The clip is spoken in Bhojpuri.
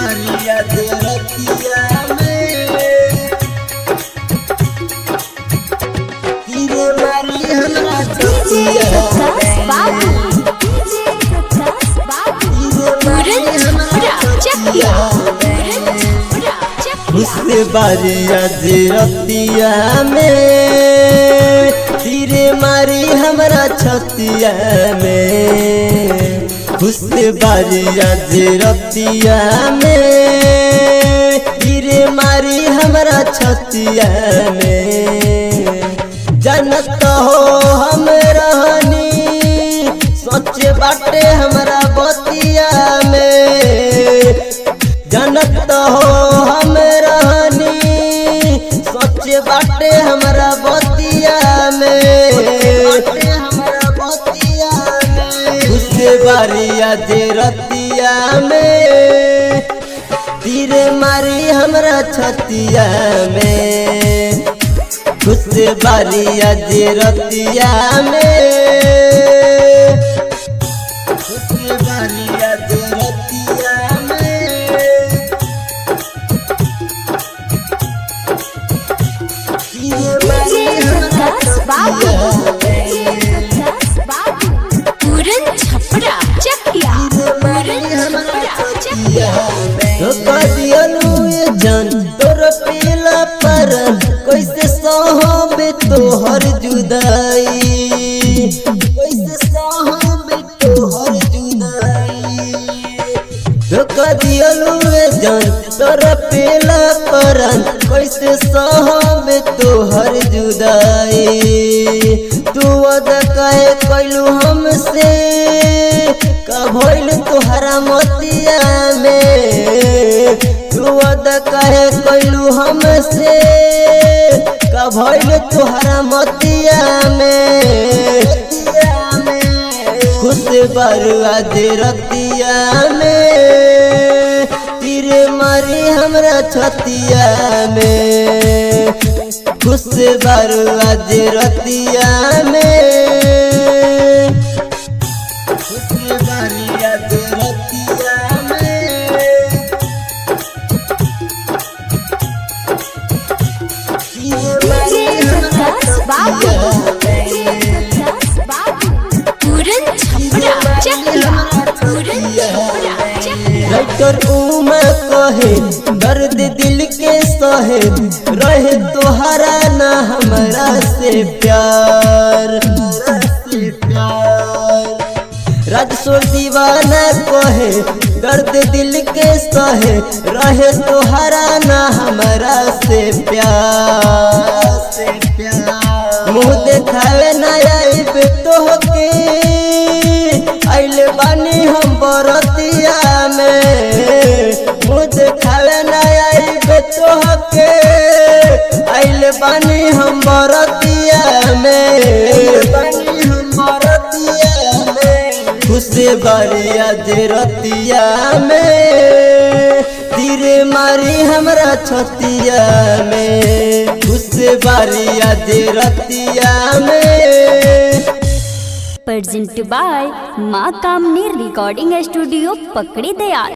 मारिया दे रतिया में तीरे मारी हमरा छतिया उससे बारिया दे रतिया में तीरे मारी हमरा छतिया में उससे बारिया दे रतिया में तीरे मारी हमरा छतिया में जनत हो हम रहनी सोचे बाटे हमरा बतिया में जनत हो हम रहनी सोचे बाटे हमरा बतिया में उससे बारिया दे रतिया में तीरे मारी हमरा छतिया में उससे बारिया दे रतिया में उससे बारिया दे रतिया में जन तोर पीला पर कैसे सहबे तोहर जुदाई कैसे सहबे तोहर जुदाई धोखा दियलू जन तोर पीला पर कैसे सहबे तोहर जुदाई तू अदा कहे कैलू हमसे का भइल तोहरा मतिया में तू अदा कहे कैलू हमसे का भइल तोहरा मतिया में खुश बरुआ दे रतिया में तीरे मारी हमरा छतिया में खुश बरुआ दे रतिया में खुश बरुआ दे रतिया डॉक्टर उमा कहे दर्द दिल के सहे रहे तोहरा ना हमरा से प्यार राजसो दीवाना कहे दर्द दिल के सहे रहे तोहरा ना हमरा से प्यार मुँह देखावे ना आइब तोहके आइले बानी हम बरतिया में मुँह देखावे ना आइब तोहके आइले बानी हम बरतिया में खुश बारिया दे रतिया में तीरे मारी हमरा छतिया में खुश बारिया दे रतिया में प्रेजेंट बाय माँ कामनी रिकॉर्डिंग स्टूडियो पकड़ी दयाल।